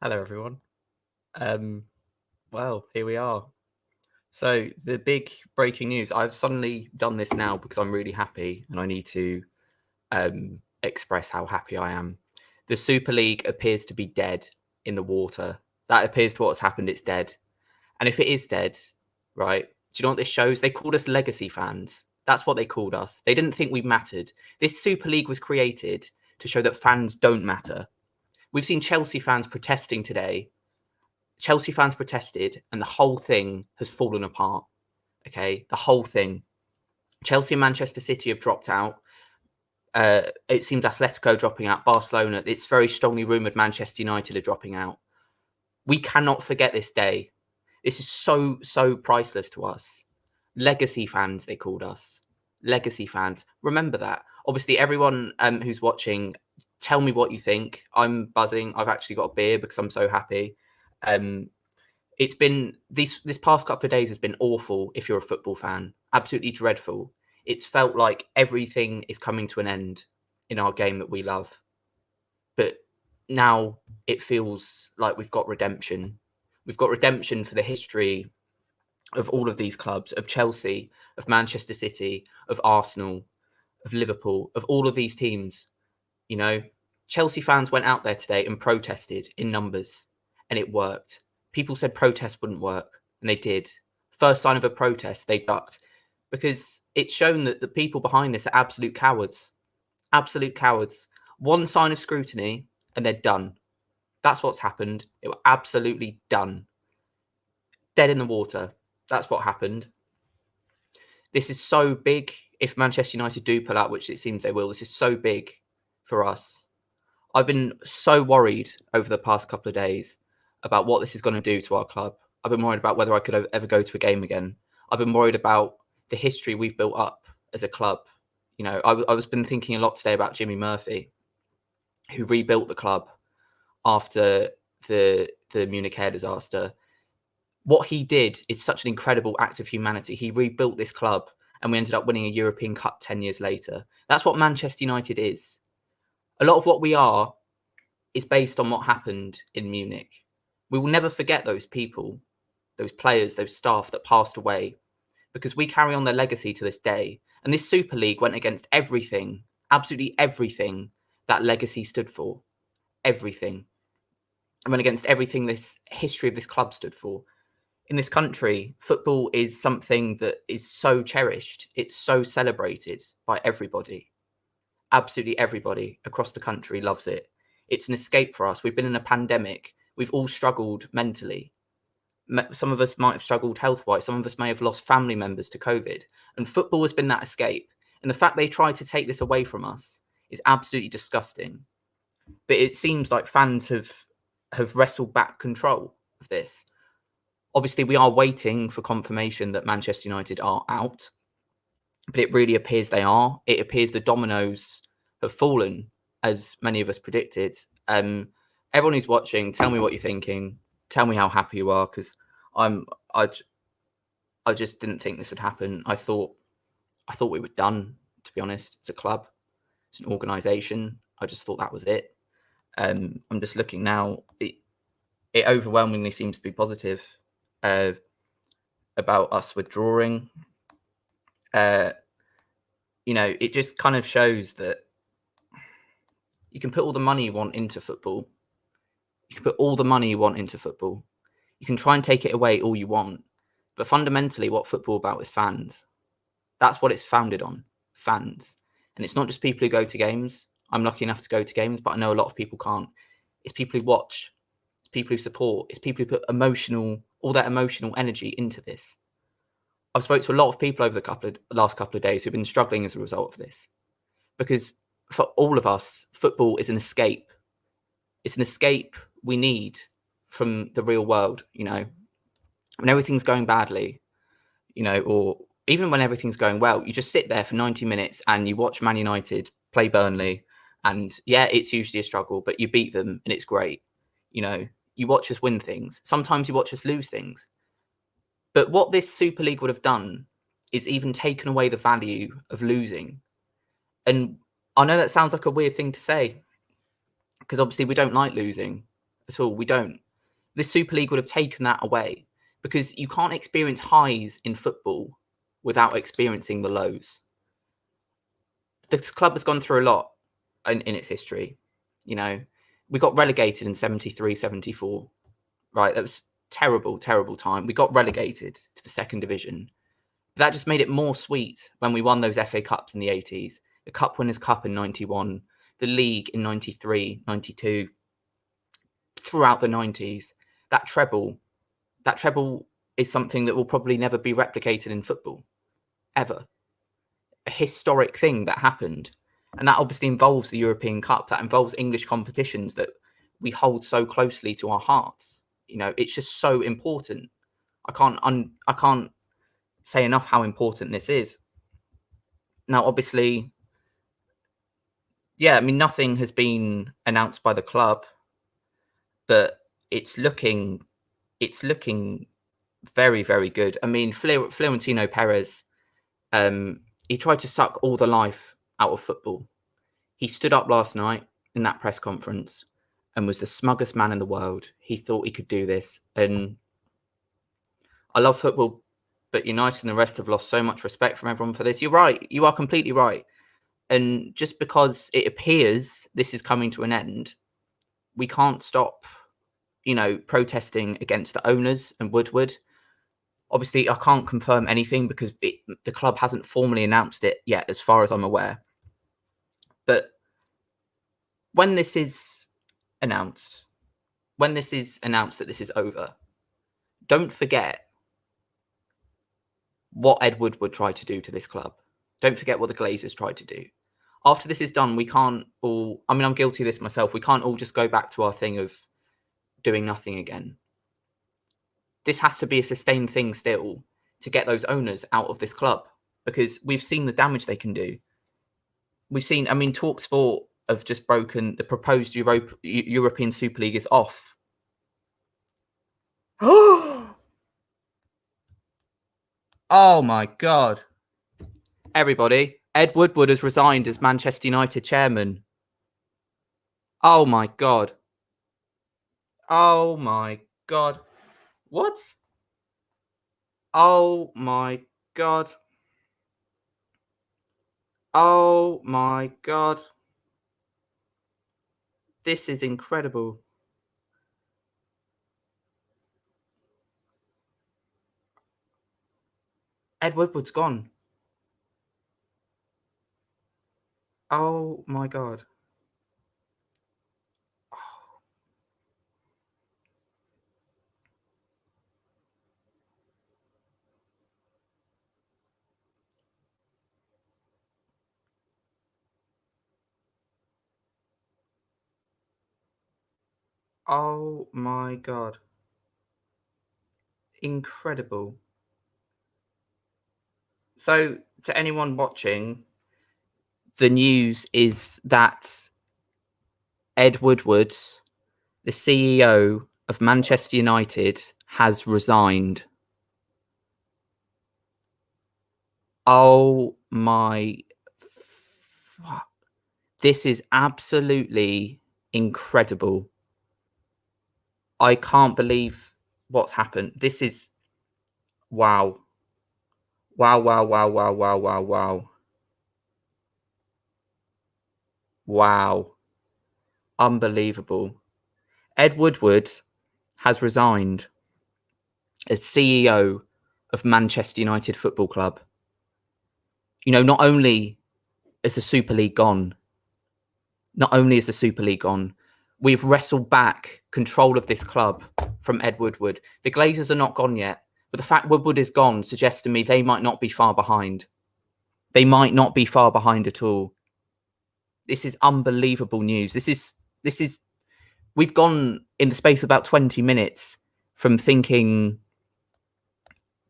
Hello, everyone. Um, well, here we are. So, the big breaking news. I've suddenly done this now because I'm really happy and I need to express how happy I am. The Super League appears to be dead in the water. That appears to what's happened. It's dead. And if it is dead, right, do you know what this shows? They called us legacy fans. That's what they called us. They didn't think we mattered. This Super League was created to show that fans don't matter. We've seen Chelsea fans protesting today. Chelsea fans protested, and the whole thing has fallen apart. Okay, the whole thing. Chelsea and Manchester City have dropped out. It seems Atletico dropping out. Barcelona. It's very strongly rumoured Manchester United are dropping out. We cannot forget this day. This is so priceless to us. Legacy fans, they called us. Legacy fans. Remember that. Obviously, everyone who's watching, tell me what you think. I'm buzzing. I've actually got a beer because I'm so happy. It's been this past couple of days has been awful if you're a football fan. Absolutely dreadful. It's felt like everything is coming to an end in our game that we love. But now it feels like we've got redemption. We've got redemption for the history of all of these clubs, of Chelsea, of Manchester City, of Arsenal, of Liverpool, of all of these teams. You know, Chelsea fans went out there today and protested in numbers, and it worked. People said protest wouldn't work, and they did. First sign of a protest, they ducked because it's shown that the people behind this are absolute cowards. Absolute cowards. One sign of scrutiny, and they're done. That's what's happened. They were absolutely done. Dead in the water. That's what happened. This is so big. If Manchester United do pull out, which it seems they will, this is so big for us. I've been so worried over the past couple of days about what this is going to do to our club. I've been worried about whether I could ever go to a game again. I've been worried about the history we've built up as a club. You know, I was been thinking a lot today about Jimmy Murphy, who rebuilt the club after the Munich air disaster. What he did is such an incredible act of humanity. He rebuilt this club and we ended up winning a European Cup 10 years later. That's what Manchester United is. A lot of what we are is based on what happened in Munich. We will never forget those people, those players, those staff that passed away, because we carry on their legacy to this day. And this Super League went against everything, absolutely everything that legacy stood for. Everything. It went against everything this history of this club stood for. In this country, football is something that is so cherished. It's so celebrated by everybody. Absolutely everybody across the country loves it. It's an escape for us. We've been in a pandemic. We've all struggled mentally. Some of us might have struggled health-wise. Some of us may have lost family members to COVID. And football has been that escape. And the fact they tried to take this away from us is absolutely disgusting. But it seems like fans have wrestled back control of this. Obviously, we are waiting for confirmation that Manchester United are out. But it really appears they are. It appears the dominoes have fallen, as many of us predicted. Everyone who's watching, tell me what you're thinking. Tell me how happy you are, because I just didn't think this would happen. I thought we were done, to be honest. It's a club, it's an organisation. I just thought that was it. I'm just looking now. It overwhelmingly seems to be positive about us withdrawing. You know, it just kind of shows that you can put all the money you want into football. You can put all the money you want into football. You can try and take it away all you want. But fundamentally, what football about is fans. That's what it's founded on, fans. And it's not just people who go to games. I'm lucky enough to go to games, but I know a lot of people can't. It's people who watch. It's people who support. It's people who put all that emotional energy into this. I've spoke to a lot of people over the last couple of days who've been struggling as a result of this. Because for all of us, football is an escape. It's an escape we need from the real world, you know. When everything's going badly, you know, or even when everything's going well, you just sit there for 90 minutes and you watch Man United play Burnley. And yeah, it's usually a struggle, but you beat them and it's great. You know, you watch us win things. Sometimes you watch us lose things. But what this Super League would have done is even taken away the value of losing. And I know that sounds like a weird thing to say, because obviously we don't like losing at all. We don't. The Super League would have taken that away, because you can't experience highs in football without experiencing the lows. This club has gone through a lot in its history. You know, we got relegated in 73, 74, right? That was terrible, terrible time. We got relegated to the second division. That just made it more sweet when we won those FA Cups in the 80s, the Cup Winners' Cup in 91, the league in 93, 92, throughout the 90s. That treble is something that will probably never be replicated in football, ever. A historic thing that happened. And that obviously involves the European Cup. That involves English competitions that we hold so closely to our hearts. You know, it's just so important. I can't say enough how important this is. Now, obviously, yeah, I mean, nothing has been announced by the club, but it's looking very, very good. I mean, Florentino Perez, he tried to suck all the life out of football. He stood up last night in that press conference and was the smuggest man in the world. He thought he could do this. And I love football, but United and the rest have lost so much respect from everyone for this. You're right. You are completely right. And just because it appears this is coming to an end, we can't stop, you know, protesting against the owners and Woodward. Obviously, I can't confirm anything because the club hasn't formally announced it yet, as far as I'm aware. But when this is announced, that this is over, don't forget what Ed Woodward tried to do to this club. Don't forget what the Glazers tried to do. After this is done, we can't all, I mean, I'm guilty of this myself, we can't all just go back to our thing of doing nothing again. This has to be a sustained thing still to get those owners out of this club, because we've seen the damage they can do. We've seen, I mean, TalkSport have just broken the proposed European Super League is off. Oh my God. Everybody, Ed Woodward has resigned as Manchester United chairman. Oh my God. Oh my God. What? Oh my God. Oh my God. This is incredible. Ed Woodward's gone. Oh my God. Oh my God. Incredible. So, to anyone watching, the news is that Ed Woodward, the CEO of Manchester United, has resigned. Oh my. This is absolutely incredible. I can't believe what's happened. This is. Wow. Wow, wow, wow, wow, wow, wow, wow. Wow. Unbelievable. Ed Woodward has resigned as CEO of Manchester United Football Club. You know, not only is the Super League gone, we've wrestled back control of this club from Ed Woodward. The Glazers are not gone yet, but the fact Woodward is gone suggests to me they might not be far behind. They might not be far behind at all. This is unbelievable news. This is we've gone in the space of about 20 minutes from thinking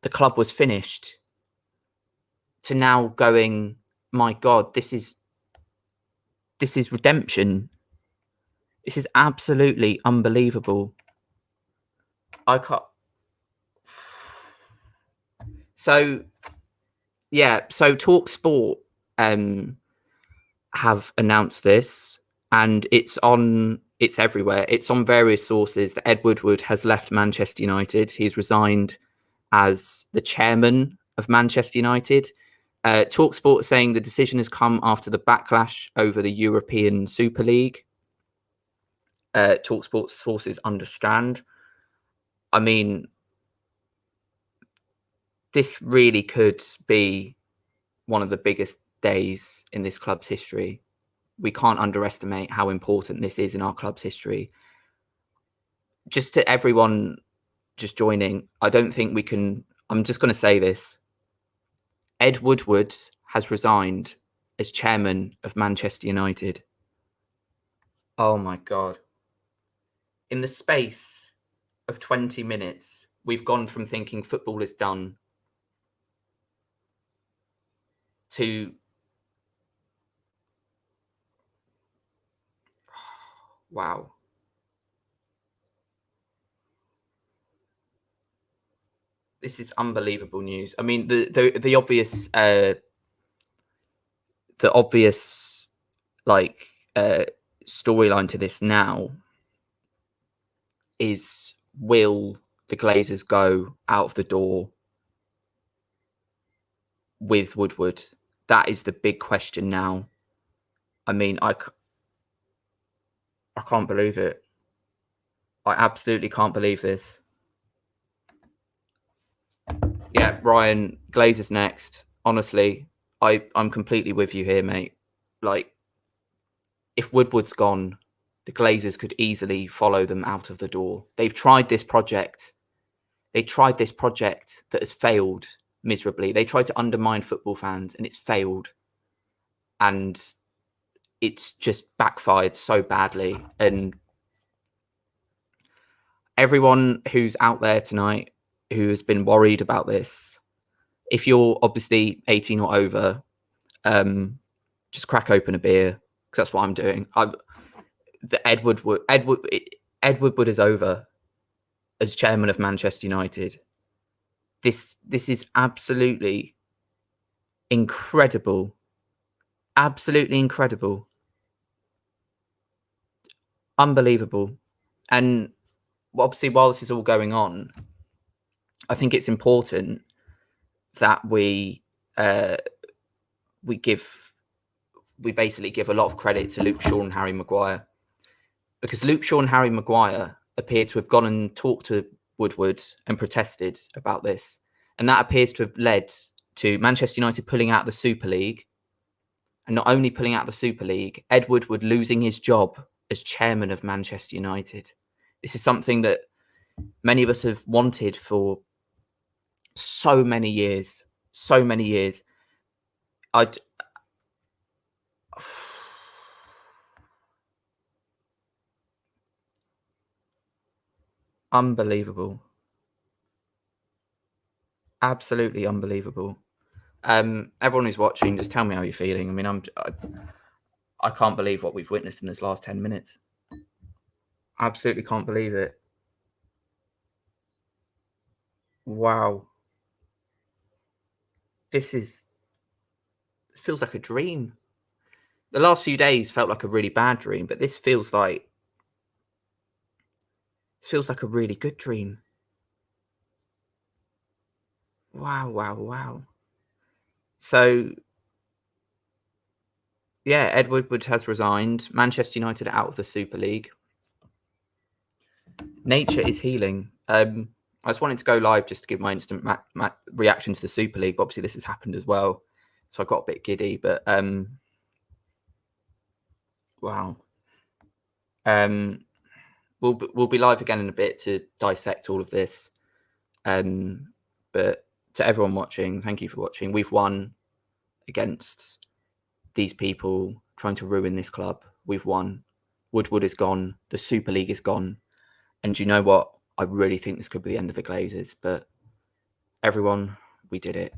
the club was finished to now going, my God, this is redemption. This is absolutely unbelievable. I can't. So, yeah. So TalkSport have announced this, and it's on It's everywhere. It's on various sources that Ed Woodward has left Manchester United. He's resigned as the chairman of Manchester United. TalkSport saying the decision has come after the backlash over the European Super League. TalkSport sources understand. I mean, this really could be one of the biggest days in this club's history. We can't underestimate how important this is in our club's history. Just to everyone just joining, I don't think we can. I'm just going to say this. Ed Woodward has resigned as chairman of Manchester United. Oh my God. In the space of 20 minutes, we've gone from thinking football is done to wow. This is unbelievable news. I mean, the obvious like storyline to this now is, will the Glazers go out of the door with Woodward? That is the big question now. I mean, I can't believe it. I absolutely can't believe this. Yeah, Ryan, Glazers next. Honestly, I'm completely with you here, mate. Like, if Woodward's gone, the Glazers could easily follow them out of the door. They've tried this project. They tried this project that has failed miserably. They tried to undermine football fans and it's failed. And it's just backfired so badly. And everyone who's out there tonight who has been worried about this, if you're obviously 18 or over, just crack open a beer, because that's what I'm doing. Ed Woodward is over as chairman of Manchester United. This is absolutely incredible. Absolutely incredible. Unbelievable. And obviously, while this is all going on, I think it's important that we basically give a lot of credit to Luke Shaw and Harry Maguire, because Luke Shaw and Harry Maguire appear to have gone and talked to Woodward and protested about this, and that appears to have led to Manchester United pulling out the Super League, and not only pulling out the Super League, Ed Woodward losing his job as chairman of Manchester United. This is something that many of us have wanted for so many years. So many years. Unbelievable. Absolutely unbelievable. Everyone who's watching, just tell me how you're feeling. I mean, I can't believe what we've witnessed in this last 10 minutes. Absolutely can't believe it. Wow. This feels like a dream. The last few days felt like a really bad dream, but this feels like a really good dream. Wow, wow, wow. So, yeah, Ed Woodward has resigned. Manchester United are out of the Super League. Nature is healing. I just wanted to go live just to give my instant reaction to the Super League. Obviously, this has happened as well, so I got a bit giddy. But wow. We'll be live again in a bit to dissect all of this. But to everyone watching, thank you for watching. We've won against these people trying to ruin this club. We've won. Woodward is gone. The Super League is gone. And you know what? I really think this could be the end of the Glazers. But everyone, we did it.